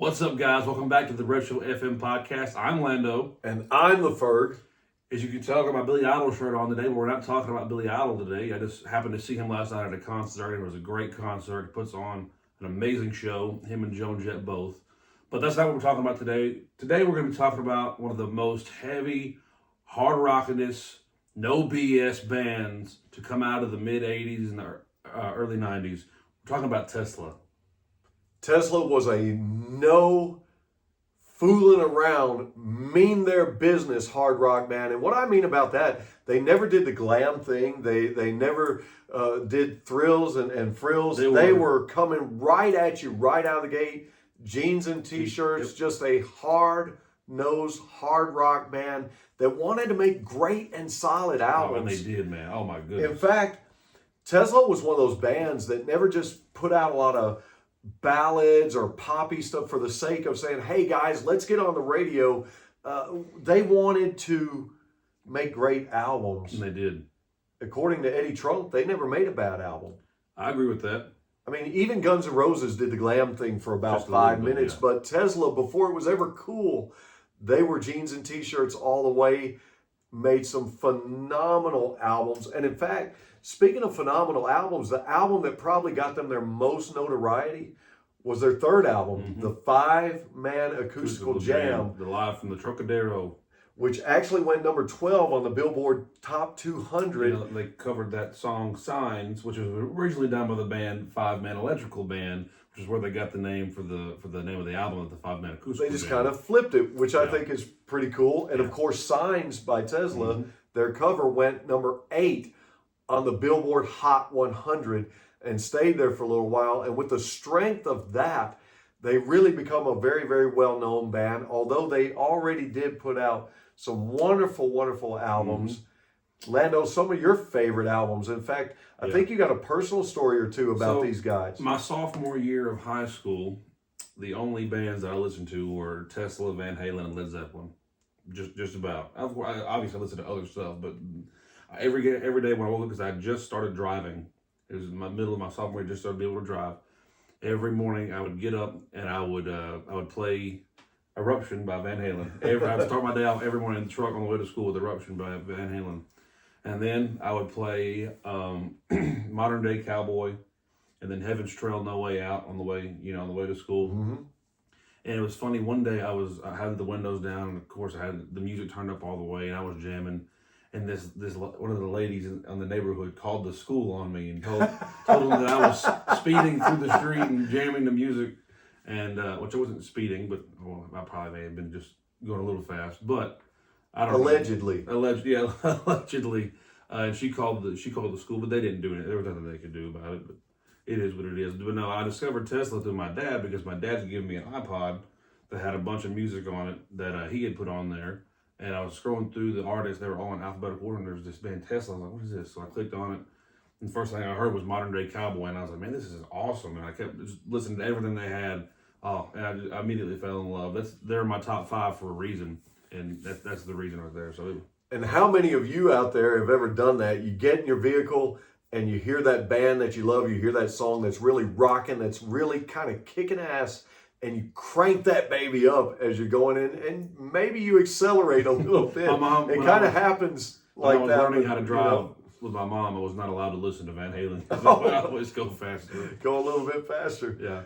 What's up, guys? Welcome back to the Retro FM podcast. I'm Lando. And I'm the Ferg. As you can tell, I got my Billy Idol shirt on today, but we're not talking about Billy Idol today. I just happened to see him last night at a concert. It was a great concert. He puts on an amazing show, him and Joan Jett both. But that's not what we're talking about today. Today, we're going to be talking about one of the most heavy, hard-rockin'est, no BS bands to come out of the mid-'80s and the early '90s. We're talking about Tesla. Tesla was a no fooling around, mean their business hard rock band. And what I mean about that, they never did the glam thing. They never did thrills and frills. They were coming right at you right out of the gate. Jeans and t-shirts, just a hard-nosed, hard rock band that wanted to make great and solid albums. Oh, and they did, man. Oh, my goodness. In fact, Tesla was one of those bands that never just put out a lot of ballads or poppy stuff for the sake of saying, hey guys, let's get on the radio. They wanted to make great albums. And they did. According to Eddie Trunk, they never made a bad album. I agree with that. I mean, even Guns N' Roses did the glam thing for about Just 5 minutes, yeah. But Tesla, before it was ever cool, they were jeans and t-shirts all the way, made some phenomenal albums. And in fact, speaking of phenomenal albums, the album that probably got them their most notoriety was their third album, the 5-man acoustical jam. The Live from the Trocadero. Which actually went number 12 on the Billboard Top 200. You know, they covered that song Signs, which was originally done by the band 5-Man Electrical Band, which is where they got the name for the name of the album, the 5-Man acoustical They just jam. kind of flipped it, which I think is pretty cool. And of course, Signs by Tesla, their cover went number 8 on the Billboard Hot 100 and stayed there for a little while. And with the strength of that, they really become a very, very well-known band, although they already did put out some wonderful, wonderful albums. Lando, some of your favorite albums. In fact, I think you got a personal story or two about these guys. My sophomore year of high school, the only bands that I listened to were Tesla, Van Halen, and Led Zeppelin. Just about. I obviously listened to other stuff, but every day when I woke up, because I just started driving. It was in the middle of my sophomore year, just started being able to drive. Every morning I would get up and I would play Eruption by Van Halen. I would start my day off every morning in the truck on the way to school with Eruption by Van Halen. And then I would play Modern Day Cowboy, and then Heaven's Trail, No Way Out on the way to school. And it was funny. One day I had the windows down, and of course I had the music turned up all the way, and I was jamming. And this one of the ladies in the neighborhood called the school on me and told them that I was speeding through the street and jamming the music, and which I wasn't speeding, but I probably may have been just going a little fast, but I don't Allegedly. know. Allegedly. And she called the school, but they didn't do it. There was nothing they could do about it, but it is what it is. But no, I discovered Tesla through my dad because my dad had given me an iPod that had a bunch of music on it that he had put on there. And I was scrolling through the artists, they were all in alphabetical order, and there was this band Tesla. I was like, what is this? So I clicked on it, and the first thing I heard was Modern Day Cowboy, and I was like, man, this is awesome. And I kept just listening to everything they had. And I immediately fell in love. They're my top 5 for a reason, and that's the reason right there. And how many of you out there have ever done that? You get in your vehicle and you hear that band that you love, you hear that song that's really rocking, that's really kind of kicking ass, and you crank that baby up as you're going in, and maybe you accelerate a little bit. It kind of happens like that. When I was learning how to drive with my mom, I was not allowed to listen to Van Halen. I always go faster. Go a little bit faster. Yeah.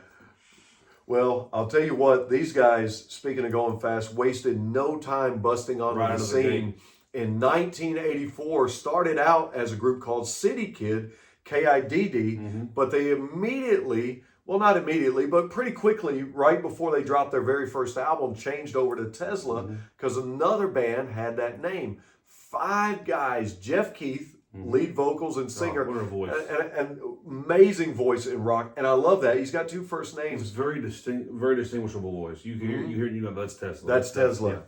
Well, I'll tell you what, these guys, speaking of going fast, wasted no time busting onto the scene. In 1984, started out as a group called City Kid, K-I-D-D, but they immediately, well, not immediately, but pretty quickly, right before they dropped their very first album, changed over to Tesla because another band had that name. 5 guys, Jeff Keith, lead vocals and singer. What a voice. And amazing voice in rock. And I love that. He's got 2 first names. It's very distinguishable voice. You hear, you know, that's Tesla. That's Tesla. Yeah.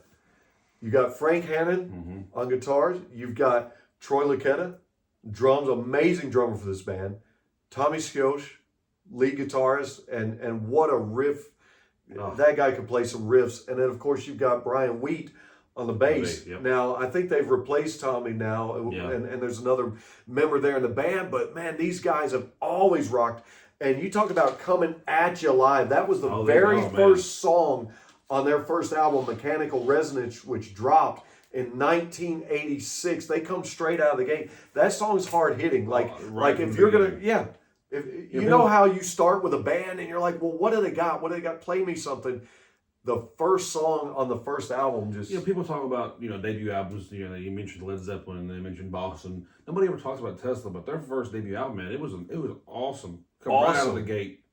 You got Frank Hannon on guitars. You've got Troy Luccketta, drums, amazing drummer for this band. Tommy Scioch, lead guitarist, and what a riff. That guy could play some riffs. And then, of course, you've got Brian Wheat on the bass. Now, I think they've replaced Tommy now, and there's another member there in the band. But, man, these guys have always rocked. And you talk about coming at you live. That was the very man. first song on their first album, Mechanical Resonance, which dropped in 1986. They come straight out of the gate. That song's hard hitting. Like if you're gonna, if you know how you start with a band and you're like, well, what do they got? What do they got? Play me something. The first song on the first album just... people talk about, debut albums, you mentioned Led Zeppelin and they mentioned Boston. Nobody ever talks about Tesla, but their first debut album, man, it was awesome. Right out of the gate.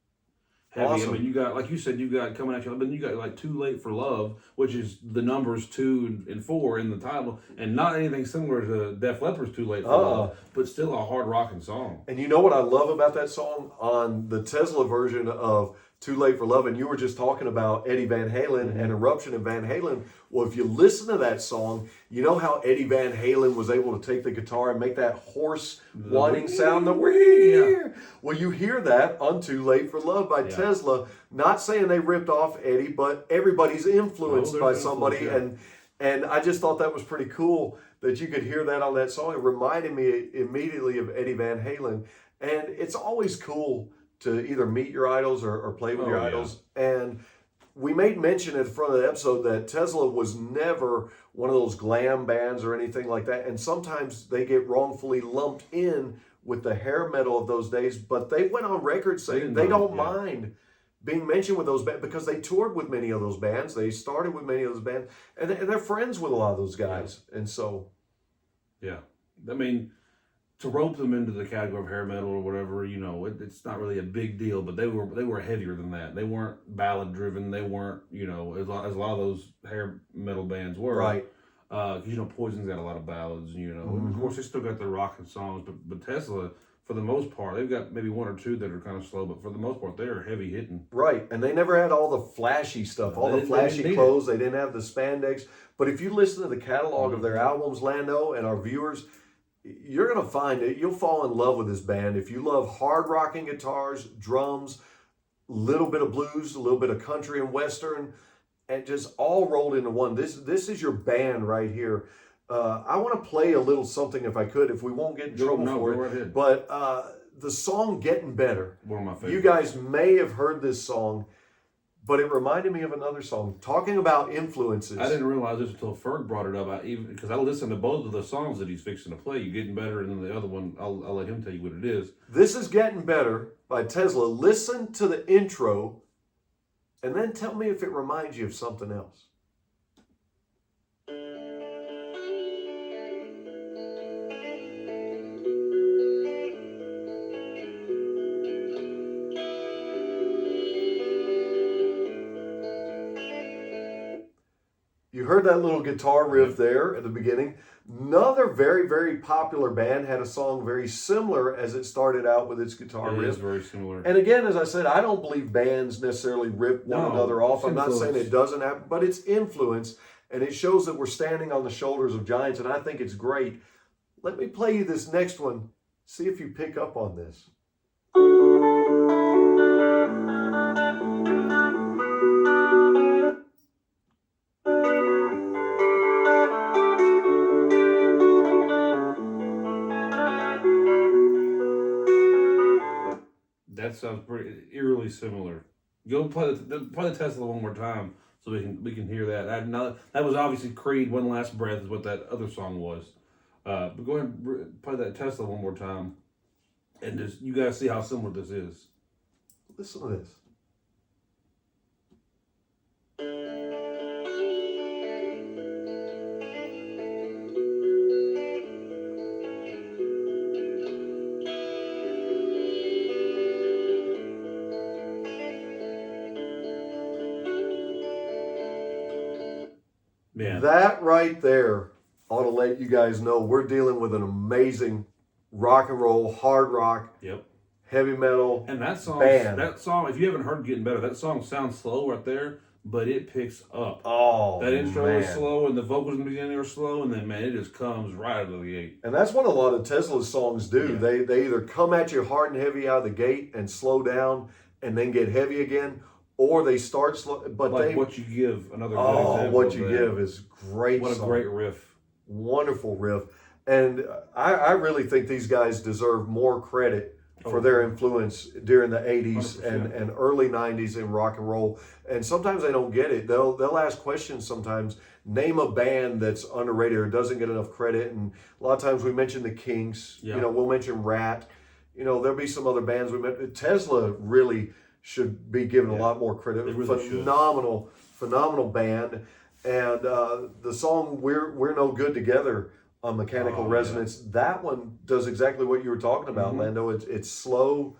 Heavy. Awesome. I mean, you got, like you said, you got Coming At You, but you got like Too Late for Love, which is the numbers 2 and 4 in the title, and not anything similar to Def Leppard's Too Late for Love, but still a hard rocking song. And you know what I love about that song? On the Tesla version of Too Late for Love, and you were just talking about Eddie Van Halen and Eruption and Van Halen. Well, if you listen to that song, you know how Eddie Van Halen was able to take the guitar and make that hoarse whining sound, the wee. Well, you hear that on Too Late for Love by Tesla. Not saying they ripped off Eddie, but everybody's influenced by somebody. And I just thought that was pretty cool that you could hear that on that song. It reminded me immediately of Eddie Van Halen. And it's always cool to either meet your idols or play with your idols. And we made mention at the front of the episode that Tesla was never one of those glam bands or anything like that. And sometimes they get wrongfully lumped in with the hair metal of those days. But they went on record saying they don't mind being mentioned with those bands because they toured with many of those bands. They started with many of those bands. And they're friends with a lot of those guys. And so... Yeah. I mean... to rope them into the category of hair metal or whatever, it's not really a big deal, but they were heavier than that. They weren't ballad driven. They weren't, as a lot of those hair metal bands were. Right. Because, Poison's got a lot of ballads, and of course they still got their rocking songs, but Tesla, for the most part, they've got maybe one or two that are kind of slow, but for the most part, they're heavy hitting. Right. And they never had all the flashy stuff, all the flashy clothes. They didn't have the spandex. But if you listen to the catalog of their albums, Lando, and our viewers, you're going to find it. You'll fall in love with this band. If you love hard rocking guitars, drums, a little bit of blues, a little bit of country and western, and just all rolled into one. This is your band right here. I want to play a little something if I could, if we won't get in trouble for it. Right ahead. But the song Getting Better. One of my favorites. You guys may have heard this song, but it reminded me of another song, talking about influences. I didn't realize this until Ferg brought it up. Because I listened to both of the songs that he's fixing to play. You Getting Better, and then the other one, I'll let him tell you what it is. This is Getting Better by Tesla. Listen to the intro, and then tell me if it reminds you of something else. You heard that little guitar riff there at the beginning. Another very, very popular band had a song very similar as it started out with its guitar riff. It is very similar. And again, as I said, I don't believe bands necessarily rip one another off. I'm not saying it doesn't happen, but it's influence, and it shows that we're standing on the shoulders of giants, and I think it's great. Let me play you this next one. See if you pick up on this. That sounds pretty eerily similar. Go play the Tesla one more time so we can hear that. That was obviously Creed. One Last Breath is what that other song was. But go ahead and play that Tesla one more time, and just you guys see how similar this is. Listen to this. Man. That right there ought to let you guys know we're dealing with an amazing rock and roll, hard rock, heavy metal, and that song, band. That song, if you haven't heard Getting Better, that song sounds slow right there, but it picks up. Oh, that intro is slow, and the vocals in the beginning are slow, and then it just comes right out of the gate. And that's what a lot of Tesla's songs do. Yeah. They either come at you hard and heavy out of the gate and slow down, and then get heavy again. Or they start slow, but like What You Give, another good example. What You Give is great. What a great riff. Wonderful riff. And I really think these guys deserve more credit for their influence during the 80s 100%. and early 90s in rock and roll. And sometimes they don't get it. They'll ask questions sometimes. Name a band that's underrated or doesn't get enough credit. And a lot of times we mention the Kinks. Yeah. You know, we'll mention Rat. You know, there'll be some other bands we met. Tesla really should be given a lot more credit. They really Phenomenal band. And the song "We're No Good Together" on Mechanical Resonance, that one does exactly what you were talking about, Lando. It's slow,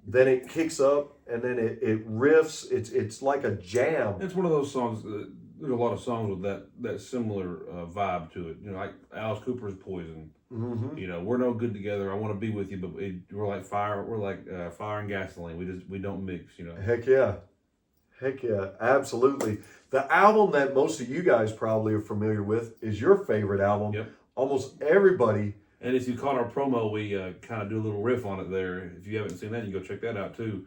then it kicks up, and then it riffs. It's like a jam. It's one of those songs. There's a lot of songs with that similar vibe to it. You know, like Alice Cooper's "Poison." You know, we're no good together. I want to be with you, but we're like fire. We're like fire and gasoline. We don't mix. You know. Heck yeah, absolutely. The album that most of you guys probably are familiar with is your favorite album. Yep. Almost everybody. And if you caught our promo, we kind of do a little riff on it there. If you haven't seen that, you go check that out too.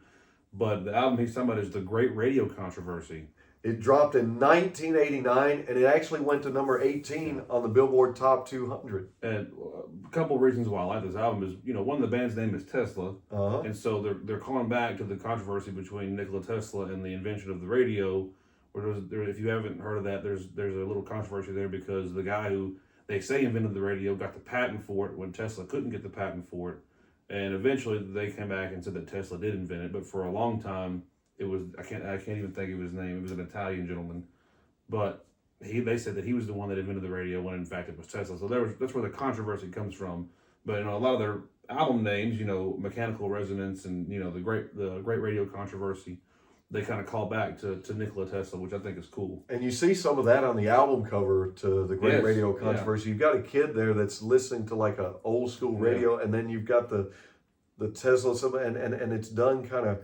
But the album he's talking about is The Great Radio Controversy. It dropped in 1989, and it actually went to number 18 on the Billboard Top 200. And a couple of reasons why I like this album is, you know, one, the band's name is Tesla. And so they're calling back to the controversy between Nikola Tesla and the invention of the radio. If you haven't heard of that, there's a little controversy there because the guy who they say invented the radio got the patent for it when Tesla couldn't get the patent for it. And eventually they came back and said that Tesla did invent it, but for a long time it was I can't even think of his name. It was an Italian gentleman, but they said that he was the one that invented the radio when in fact it was Tesla. So that's where the controversy comes from. But you know, a lot of their album names, you know, Mechanical Resonance and you know the Great Radio Controversy, they kind of call back to Nikola Tesla, which I think is cool. And you see some of that on the album cover to the Great Radio Controversy. You've got a kid there that's listening to like an old school radio, and then you've got the Tesla, and it's done kind of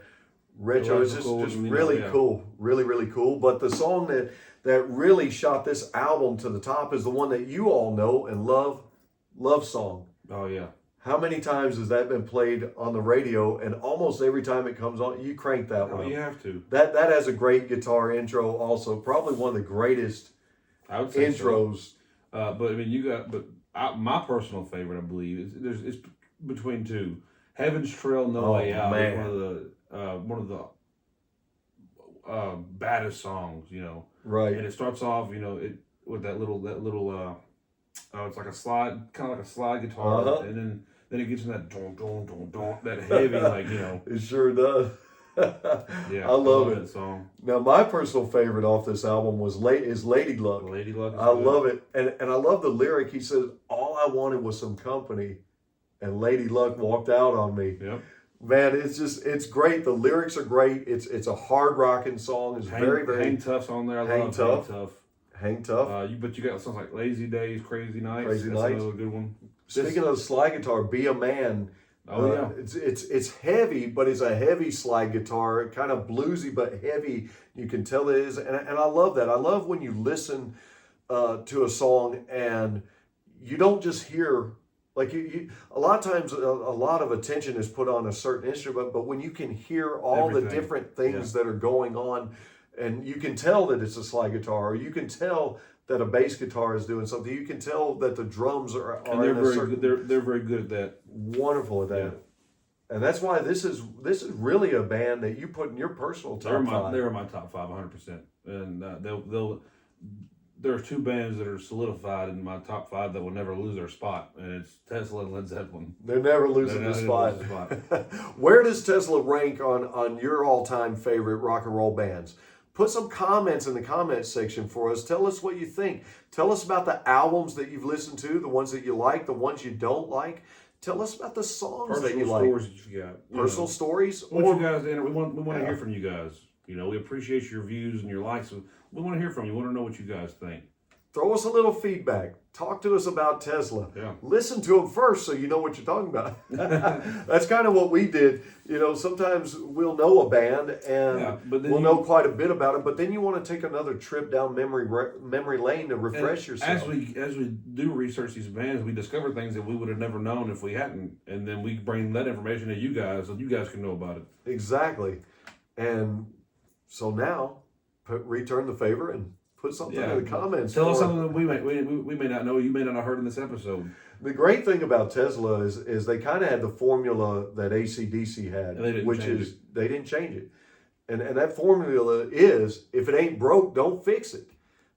retro. It's just really cool, really cool. But the song that really shot this album to the top is the one that you all know and love, Love Song. Oh yeah. How many times has that been played on the radio? And almost every time it comes on, you crank that one. Oh, you have to. That has a great guitar intro. Also, probably one of the greatest intros. So. But I mean, my personal favorite, I believe, it's between two. Heaven's Trail, No Way Out. Man. Is one of the baddest songs, you know. Right. And it starts off, you know, with that little. It's like a slide, kind of like a slide guitar, and then it gets in that don, that heavy, like, you know. It sure does. Yeah, I love it. That song. Now, my personal favorite off this album is Lady Luck. Lady Luck. I love it, and I love the lyric. He says, "All I wanted was some company, and Lady Luck walked out on me." Yep. Man, it's great. The lyrics are great. It's a hard rocking song. It's very Hang Tough's on there. I love Hang Tough. Hang Tough. But you got songs like Lazy Days, Crazy Nights. That's another good one. Speaking of the slide guitar, Be a Man. Oh yeah. It's heavy, but it's a heavy slide guitar, kind of bluesy but heavy. You can tell it is, and I love that. I love when you listen to a song and you don't just hear like you a lot of times a lot of attention is put on a certain instrument, but when you can hear all the different things that are going on. And you can tell that it's a slide guitar, or you can tell that a bass guitar is doing something. You can tell that the drums are and they're very good. They're very good at that. Wonderful at that, and that's why this is really a band that you put in your personal top five. They're my top 5, 100%. And there's two bands that are solidified in my top 5 that will never lose their spot, and it's Tesla and Led Zeppelin. They're never losing the spot. Where does Tesla rank on your all-time favorite rock and roll bands? Put some comments in the comments section for us. Tell us what you think. Tell us about the albums that you've listened to, the ones that you like, the ones you don't like. Tell us about the songs that you like. Personal stories that you got. Personal stories. We want to hear from you guys. You know, we appreciate your views and your likes. We want to hear from you. We want to know what you guys think. Throw us a little feedback. Talk to us about Tesla. Yeah. Listen to them first so you know what you're talking about. That's kind of what we did. You know, sometimes we'll know a band and we'll know quite a bit about it, but then you want to take another trip down memory lane to refresh yourself. As we do research these bands, we discover things that we would have never known if we hadn't, and then we bring that information to you guys so you guys can know about it. Exactly. And so now, return the favor and Put something in the comments. Tell us something that we may not know, you may not have heard in this episode. The great thing about Tesla is they kind of had the formula that AC/DC had, they didn't change it. And that formula is, if it ain't broke, don't fix it.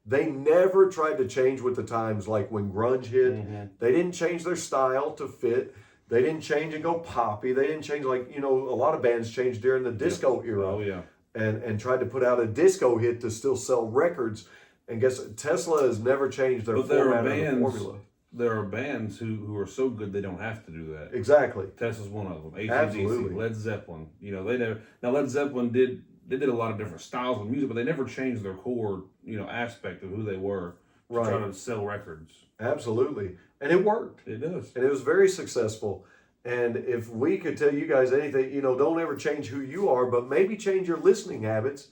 They never tried to change with the times, like when grunge hit. Mm-hmm. They didn't change their style to fit. They didn't change and go poppy. They didn't change, like, a lot of bands changed during the disco era. Oh, yeah. And tried to put out a disco hit to still sell records. And guess Tesla has never changed their format or the formula. There are bands who are so good they don't have to do that. Exactly. Tesla's one of them. AC/DC, Led Zeppelin. They never. Now Led Zeppelin did a lot of different styles of music, but they never changed their core aspect of who they were to try to sell records. Absolutely, and it worked. It does, and it was very successful. And if we could tell you guys anything, don't ever change who you are, but maybe change your listening habits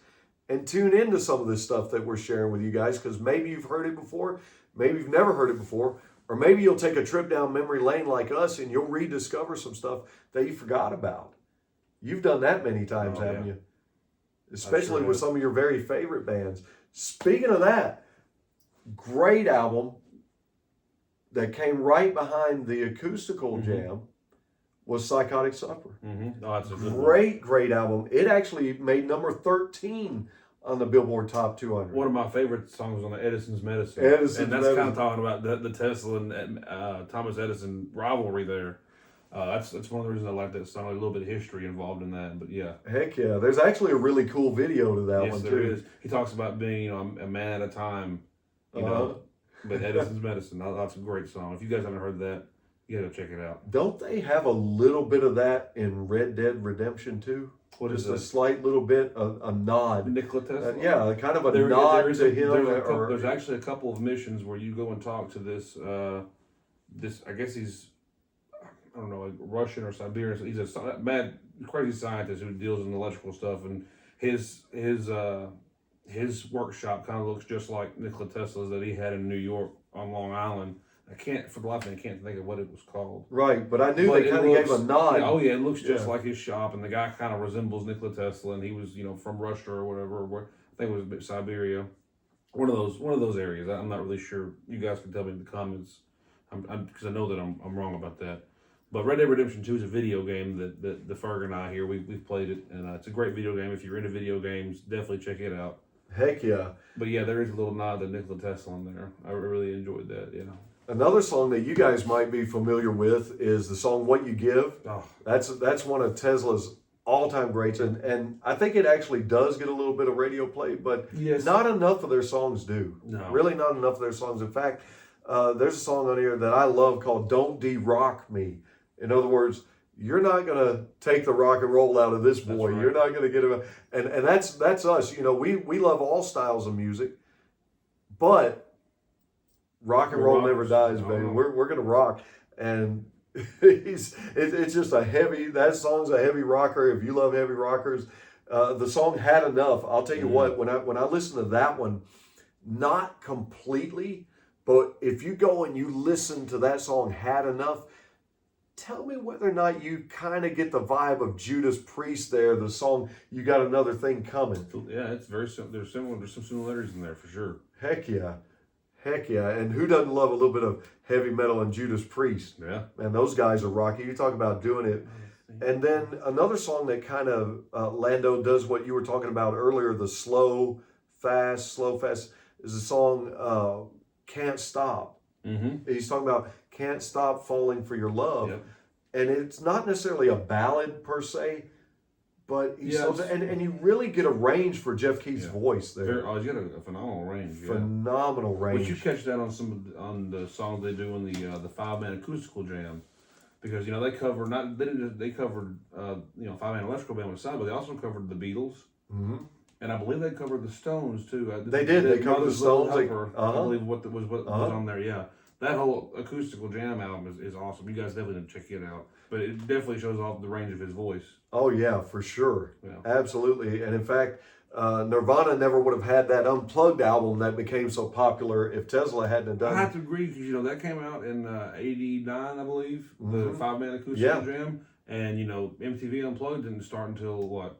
and tune into some of this stuff that we're sharing with you guys, because maybe you've heard it before, maybe you've never heard it before. Or maybe you'll take a trip down memory lane like us and you'll rediscover some stuff that you forgot about. You've done that many times, haven't you? Especially with some of your very favorite bands. Speaking of that, great album that came right behind the acoustical jam was Psychotic Supper. Mm-hmm. Oh, that's a good great album. It actually made number 13 on the Billboard Top 200. One of my favorite songs was on the Edison's Medicine. And that's kind of talking about the Tesla and Thomas Edison rivalry there. That's one of the reasons I like that song. A little bit of history involved in that, but yeah. Heck yeah. There's actually a really cool video to that one, too. Yes, there is. He talks about being, a man at a time, but Edison's Medicine. That's a great song. If you guys haven't heard that, you gotta check it out. Don't they have a little bit of that in Red Dead Redemption 2? Just a slight little bit, a nod. Nikola Tesla? Yeah, kind of a nod to him. There's actually a couple of missions where you go and talk to this, I guess he's, I don't know, like Russian or Siberian. He's a mad, crazy scientist who deals in electrical stuff. And his workshop kind of looks just like Nikola Tesla's that he had in New York on Long Island. For the life of me, I can't think of what it was called. Right, but I knew they kind of gave a nod. Yeah, it looks just like his shop, and the guy kind of resembles Nikola Tesla, and he was, from Russia or whatever. I think it was Siberia, one of those areas. I'm not really sure. You guys can tell me in the comments, because I know that I'm wrong about that. But Red Dead Redemption 2 is a video game that the Ferg and I here we've played it, and it's a great video game. If you're into video games, definitely check it out. Heck yeah! But yeah, there is a little nod to Nikola Tesla in there. I really enjoyed that. Another song that you guys might be familiar with is the song "What You Give." Oh. That's one of Tesla's all-time greats, and I think it actually does get a little bit of radio play, but not enough of their songs do. No. Really not enough of their songs. In fact, there's a song on here that I love called "Don't De-Rock Me." In other words, you're not going to take the rock and roll out of this boy. Right. You're not going to get him. And that's us. We love all styles of music, but rock and roll never dies, baby. We're gonna rock, and it's just that song's a heavy rocker. If you love heavy rockers, the song Had Enough. I'll tell you what, when I listen to that one, not completely, but if you go and you listen to that song Had Enough, tell me whether or not you kind of get the vibe of Judas Priest there. The song You Got Another Thing Coming. Yeah, it's very there's similar. There's some similarities in there for sure. Heck yeah. And who doesn't love a little bit of heavy metal and Judas Priest? Yeah. Man, those guys are rocky. You talk about doing it. And then another song that kind of, Lando does what you were talking about earlier, the slow, fast, is the song Can't Stop. Mm-hmm. He's talking about Can't Stop Falling for Your Love. Yep. And it's not necessarily a ballad per se, but and you really get a range for Jeff Keith's voice there. He's got a phenomenal range. Phenomenal range. But you catch that on the songs they do in the 5-man acoustical jam, because they covered 5-man electrical band on the side, but they also covered the Beatles. Mm-hmm. And I believe they covered the Stones too. They did. They covered the Stones. I believe what was on there. Yeah, that whole acoustical jam album is awesome. You guys definitely need to check it out. But it definitely shows off the range of his voice. Oh yeah, for sure. Yeah. Absolutely. And in fact, Nirvana never would have had that Unplugged album that became so popular if Tesla hadn't done it. I have to agree, because that came out in '89, I believe, the 5-man acoustical jam, and MTV Unplugged didn't start until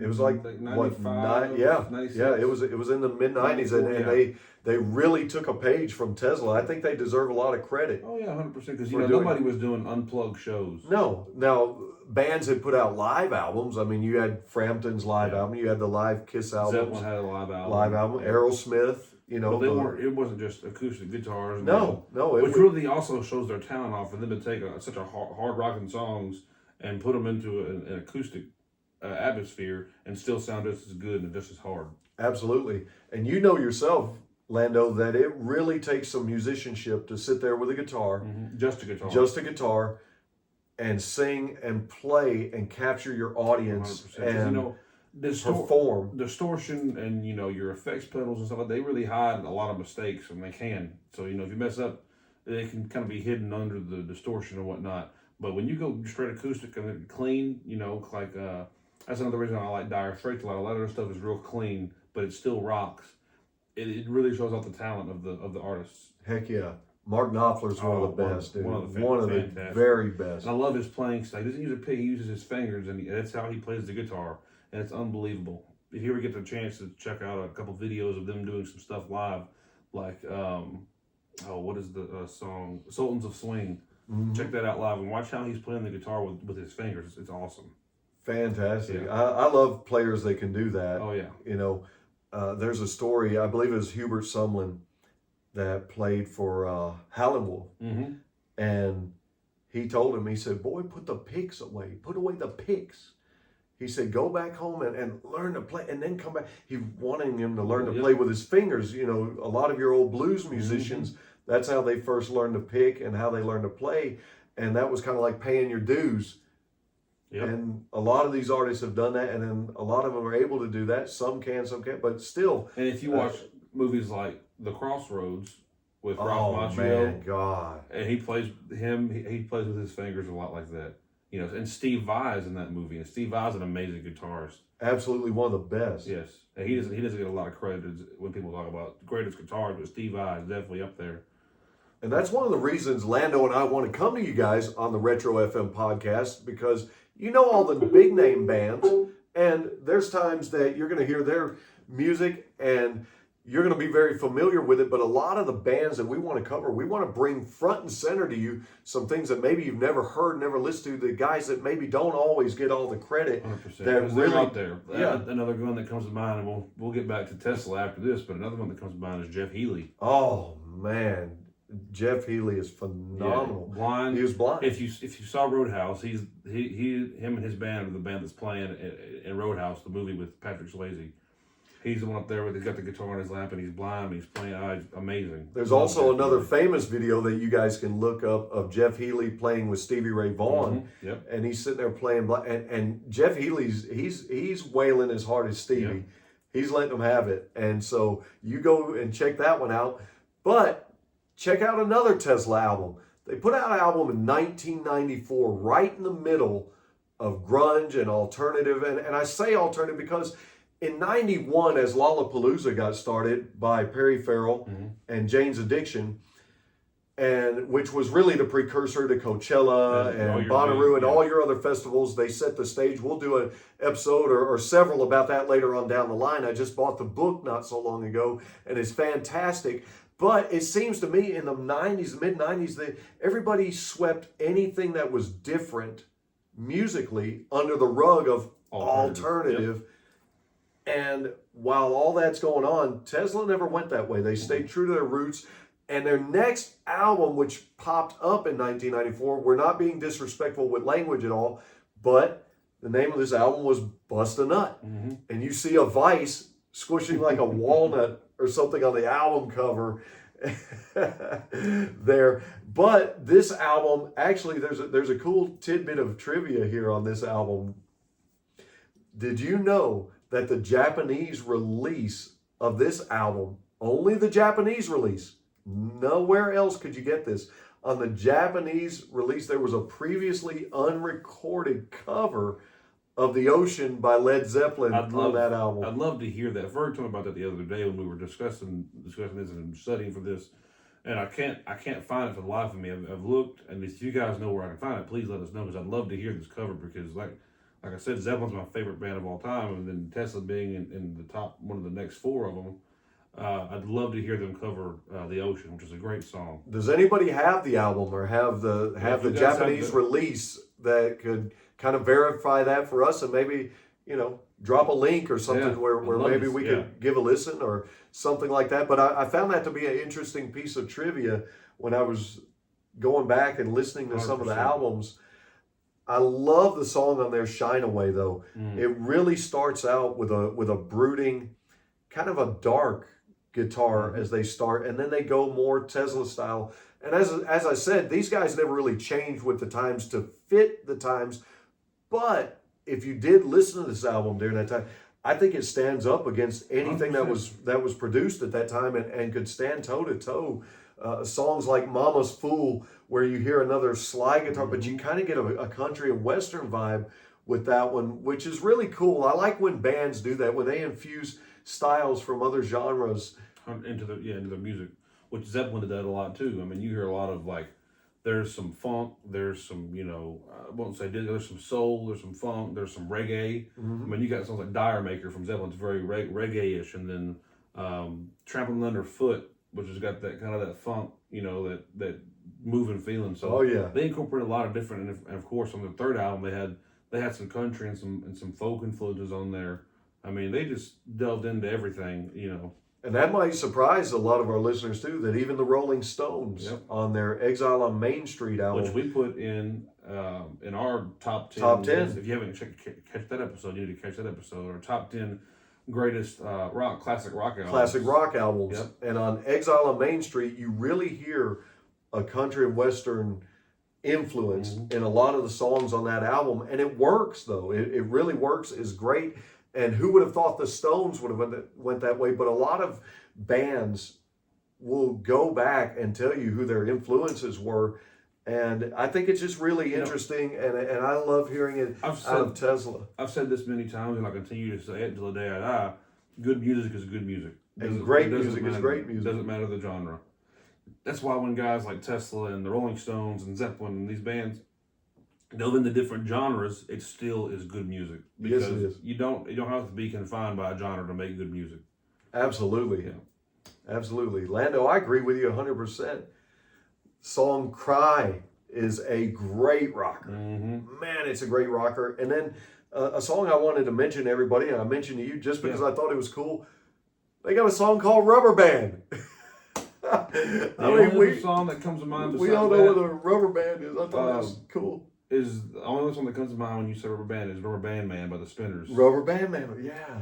It was like 95, yeah, 96. yeah. It was in the mid '90s, and they really took a page from Tesla. I think they deserve a lot of credit. Oh yeah, 100%. Because nobody was doing unplugged shows. No, now bands had put out live albums. I mean, you had Frampton's live album, you had the live Kiss album. Zeppelin had a live album. Aerosmith. You know, but they weren't. It wasn't just acoustic guitars. No. Which really also shows their talent off for them to take such a hard rocking songs and put them into an acoustic atmosphere and still sound just as good and just as hard. Absolutely, and you know yourself, Lando, that it really takes some musicianship to sit there with a guitar, just a guitar, and sing and play and capture your audience 100%. And perform. Distortion and your effects pedals and stuff like that, they really hide a lot of mistakes, and they can. So if you mess up, they can kind of be hidden under the distortion and whatnot. But when you go straight acoustic and clean, that's another reason I like Dire Straits a lot. A lot of their stuff is real clean, but it still rocks. It really shows off the talent of the artists. Heck yeah. Mark Knopfler's one of the best, dude. One of the very best. And I love his playing style. He doesn't use a pick, he uses his fingers, and that's how he plays the guitar. And it's unbelievable. If you ever get the chance to check out a couple videos of them doing some stuff live, like, what is the song? Sultans of Swing. Check that out live and watch how he's playing the guitar with his fingers. It's awesome. Fantastic. Yeah. I love players that can do that. Oh, yeah. There's a story, I believe it was Hubert Sumlin that played for Howlin' Wolf. And he told him, he said, boy, put the picks away. Put away the picks. He said, go back home and learn to play and then come back. He wanting him to learn to play with his fingers. A lot of your old blues musicians, that's how they first learned to pick and how they learned to play. And that was kind of like paying your dues. Yep. And a lot of these artists have done that, and then a lot of them are able to do that. Some can, some can't, but still. And if you watch movies like The Crossroads with Ralph Macchio, man, God, and he plays with his fingers a lot like that. And Steve Vai is in that movie, and Steve Vai is an amazing guitarist. Absolutely one of the best. Yes, and he doesn't get a lot of credit when people talk about the greatest guitarist, but Steve Vai is definitely up there. And that's one of the reasons Lando and I want to come to you guys on the Retro FM podcast, because all the big name bands, and there's times that you're going to hear their music and you're going to be very familiar with it, but a lot of the bands that we want to cover, we want to bring front and center to you some things that maybe you've never heard, never listened to, the guys that maybe don't always get all the credit. 100%. That really out there. Yeah. Another one that comes to mind, and we'll get back to Tesla after this, but another one that comes to mind is Jeff Healey. Oh man, Jeff Healey is phenomenal. Yeah, blind. He was blind. If you saw Roadhouse, him and his band are the band that's playing in Roadhouse, the movie with Patrick Swayze. He's the one up there he's got the guitar in his lap and he's blind and he's playing. He's amazing. There's also another famous video that you guys can look up of Jeff Healey playing with Stevie Ray Vaughan. Yep. And he's sitting there playing and Jeff Healey's he's wailing as hard as Stevie. Yep. He's letting him have it. And so you go and check that one out. But check out another Tesla album. They put out an album in 1994, right in the middle of grunge and alternative. And I say alternative because in 91, as Lollapalooza got started by Perry Farrell and Jane's Addiction, and which was really the precursor to Coachella and Bonnaroo and all your other festivals, they set the stage. We'll do an episode or several about that later on down the line. I just bought the book not so long ago, and it's fantastic. But it seems to me in the 90s, mid-90s, that everybody swept anything that was different musically under the rug of alternative. Yep. And while all that's going on, Tesla never went that way. They stayed true to their roots. And their next album, which popped up in 1994, we're not being disrespectful with language at all, but the name of this album was Bust a Nut. And you see a vice squishing like a walnut or something on the album cover there. But this album, actually, there's a cool tidbit of trivia here on this album. Did you know that the Japanese release of this album, only the Japanese release, nowhere else could you get this, on the Japanese release, there was a previously unrecorded cover of The Ocean by Led Zeppelin on that album. I'd love to hear that. I've heard talking about that the other day when we were discussing this and studying for this, and I can't find it for the life of me. I've looked, and if you guys know where I can find it, please let us know, because I'd love to hear this cover, because like like I said, Zeppelin's my favorite band of all time, and then Tesla being in the top, one of the next four of them. I'd love to hear them cover "The Ocean," which is a great song. Does anybody have the album or have the Japanese release that could kind of verify that for us, and maybe drop a link or something where maybe we could give a listen or something like that? But I found that to be an interesting piece of trivia when I was going back and listening to 100%. Some of the albums. I love the song on there, "Shine Away," though. It really starts out with a brooding, kind of a dark guitar as they start, and then they go more Tesla style. And as I said, these guys never really changed with the times to fit the times. But if you did listen to this album during that time, I think it stands up against anything 100%. that was produced at that time and could stand toe to toe. Songs like "Mama's Fool," where you hear another slide guitar, but you kind of get a country and western vibe with that one, which is really cool. I like when bands do that, when they infuse styles from other genres into the music, which Zeppelin did that a lot too. I mean, you hear a lot of there's some funk, there's some I won't say there's some soul, there's some funk, there's some reggae. I mean, you got songs like "Dire Maker" from Zeppelin, it's very reggae-ish, and then "Trampling Underfoot," which has got that kind of that funk, that moving feeling. So they incorporate a lot of different, and of course on the third album they had some country and some folk influences on there. I mean, they just delved into everything, And that might surprise a lot of our listeners too, that even the Rolling Stones on their "Exile on Main Street" album, which we put in our top 10. Top 10. If you haven't catch that episode, you need to catch that episode. Our top 10 greatest classic rock albums. Classic rock albums. Yep. And on "Exile on Main Street," you really hear a country and western influence in a lot of the songs on that album, and it works though. It really works. It's great. And who would have thought the Stones would have went that way? But a lot of bands will go back and tell you who their influences were. And I think it's just really interesting, and I love hearing it out of Tesla. I've said this many times, and I continue to say it until the day I die. Good music is good music. And great music is great music. Doesn't matter the genre. That's why when guys like Tesla and the Rolling Stones and Zeppelin and these bands delve into different genres, it still is good music. Because yes, it is. You don't have to be confined by a genre to make good music. Absolutely. Absolutely. Lando, I agree with you 100%. Song "Cry" is a great rocker. Man, it's a great rocker. And then a song I wanted to mention to everybody, and I mentioned to you just because I thought it was cool. They got a song called "Rubber Band." The only song that comes to mind. We all know what a rubber band is. I thought it was cool. Is the only song that comes to mind when you say "Rubber Band" is "Rubber Band Man" by the Spinners. Rubber Band Man, yeah,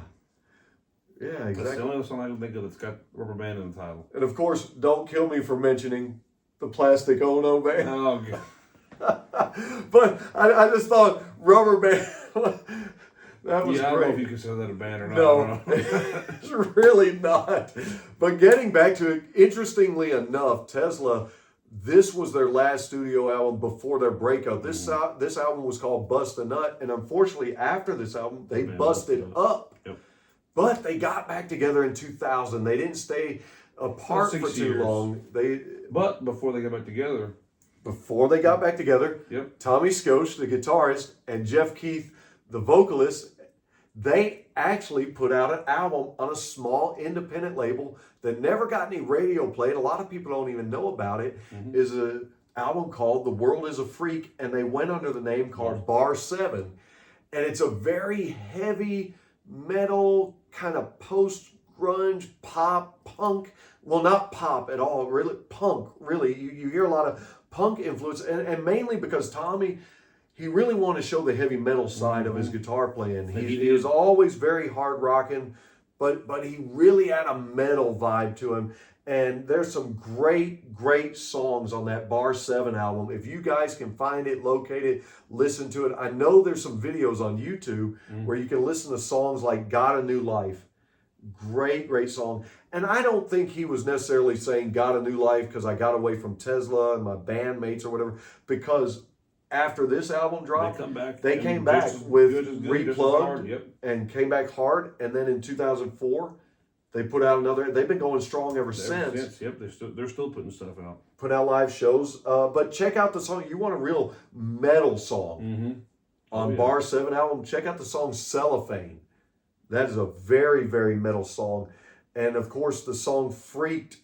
exactly. That's the only song I can think of that's got "Rubber Band" in the title. And of course, don't kill me for mentioning the Plastic Ono Band. Oh God! But I just thought "Rubber Band." That was great. I great. don't know if you consider that a band or not. No, it's really not. But getting back to it, interestingly enough, Tesla, this was their last studio album before their breakup. This album was called "Bust a Nut," and unfortunately, after this album, they busted up. Yep. But they got back together in 2000. They didn't stay apart for too long. But before they got back together, Tommy Scotch, the guitarist, and Jeff Keith, the vocalist, they actually put out an album on a small independent label that never got any radio play. And a lot of people don't even know about it. Is an album called "The World Is a Freak," and they went under the name called Bar 7. And it's a very heavy metal, kind of post-grunge, pop, punk. Well, not pop at all, really punk, really. You hear a lot of punk influence, and mainly because Tommy, he really wanted to show the heavy metal side of his guitar playing. He was always very hard rocking, but he really had a metal vibe to him. And there's some great songs on that Bar 7 album. If you guys can find it, locate it, listen to it. I know there's some videos on YouTube where you can listen to songs like "Got a New Life." Great song. And I don't think he was necessarily saying "got a new life" because I got away from Tesla and my bandmates or whatever, because after this album dropped, they came back with Replugged and came back hard. And then in 2004, they put out another. They've been going strong ever since. Yep, they're still putting stuff out. Put out live shows. But check out the song. You want a real metal song. on Bar 7 album. Check out the song Cellophane. That is a very, very metal song. And of course, the song Freaked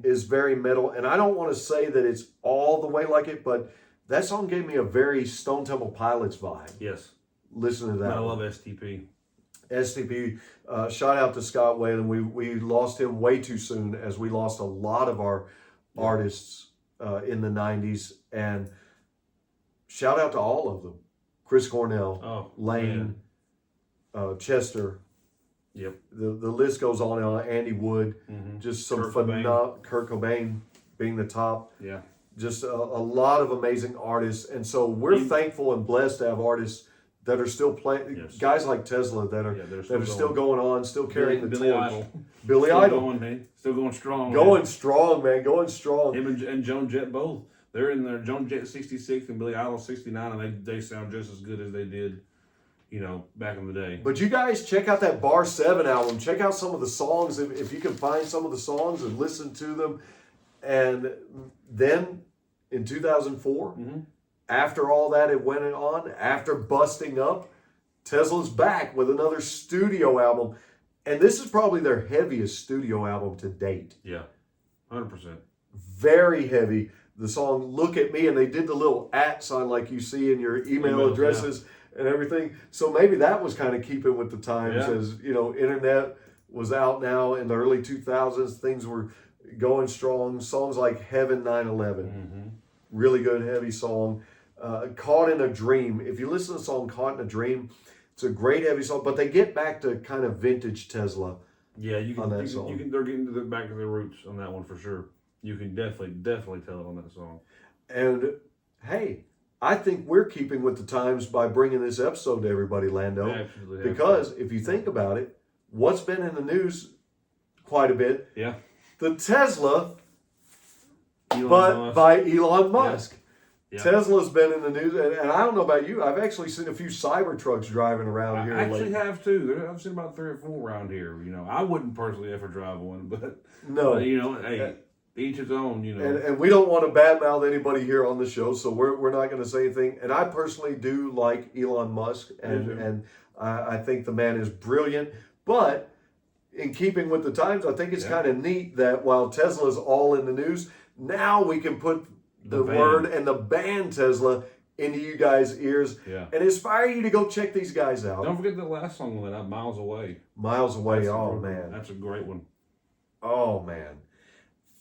is very metal. And I don't want to say that it's all the way like it, but that song gave me a very Stone Temple Pilots vibe. Yes. Listen to that. I love STP. STP, shout out to Scott Whalen. We lost him way too soon, as we lost a lot of our artists in the 90s. And shout out to all of them. Chris Cornell, Lane, Chester. Yep. The list goes on and on. Andy Wood, just some phenomenal. Kurt Cobain being the top. Yeah. Just a lot of amazing artists. And so we're thankful and blessed to have artists that are still playing. Yes. Guys like Tesla that are still going on, still carrying the Billy torch. Idol. Billy still Idol. Going, man. Still going strong. Going strong, man. Going strong. Him and Joan Jett both. They're in there. Joan Jett 66 and Billy Idol 69, and they sound just as good as they did, back in the day. But you guys check out that Bar 7 album. Check out some of the songs if you can find some of the songs and listen to them. And then in 2004, after all that it went on, after busting up, Tesla's back with another studio album. And this is probably their heaviest studio album to date. Yeah, 100%. Very heavy. The song Look at Me, and they did the little @ sign like you see in your email addresses and everything. So maybe that was kind of keeping with the times as, internet was out now in the early 2000s. Things were going strong. Songs like Heaven 9/11. Really good, heavy song. Caught in a Dream. If you listen to the song Caught in a Dream, it's a great heavy song, but they get back to kind of vintage Tesla. Yeah, you can. On that you song. can. They're getting back to their roots on that one for sure. You can definitely tell it on that song. And hey, I think we're keeping with the times by bringing this episode to everybody, Lando. Absolutely. Because if you think about it, what's been in the news quite a bit? Yeah. The Tesla, by Elon Musk. Yeah. Tesla's been in the news, and I don't know about you. I've actually seen a few Cybertrucks driving around here. I actually have too. I've seen about 3 or 4 around here. I wouldn't personally ever drive one, but no, hey, each its own. And we don't want to badmouth anybody here on the show, so we're not going to say anything. And I personally do like Elon Musk, and I think the man is brilliant. But in keeping with the times, I think it's kind of neat that while Tesla's all in the news, now we can put the word and the band Tesla into you guys' ears and inspire you to go check these guys out. Don't forget the last song we went out, Miles Away. Miles Away, man. That's a great one. Oh, man.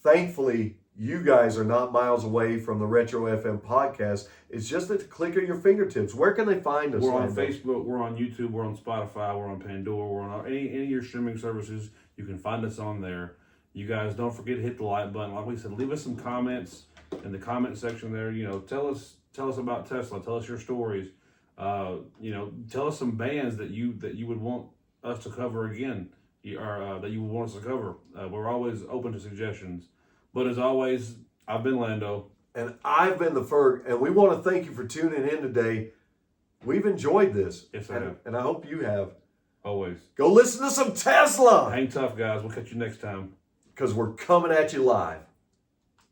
Thankfully, you guys are not miles away from the Retro FM podcast. It's just at the click of your fingertips. Where can they find us? We're on Facebook, we're on YouTube, we're on Spotify, we're on Pandora, we're on any of your streaming services. You can find us on there. You guys don't forget to hit the like button. Like we said, leave us some comments in the comment section there. Tell us about Tesla. Tell us your stories. Tell us some bands that you would want us to cover again, or that you would want us to cover. We're always open to suggestions. But as always, I've been Lando. And I've been the Ferg. And we want to thank you for tuning in today. We've enjoyed this. Yes, I have. And I hope you have. Always. Go listen to some Tesla. Hang tough, guys. We'll catch you next time. Because we're coming at you live.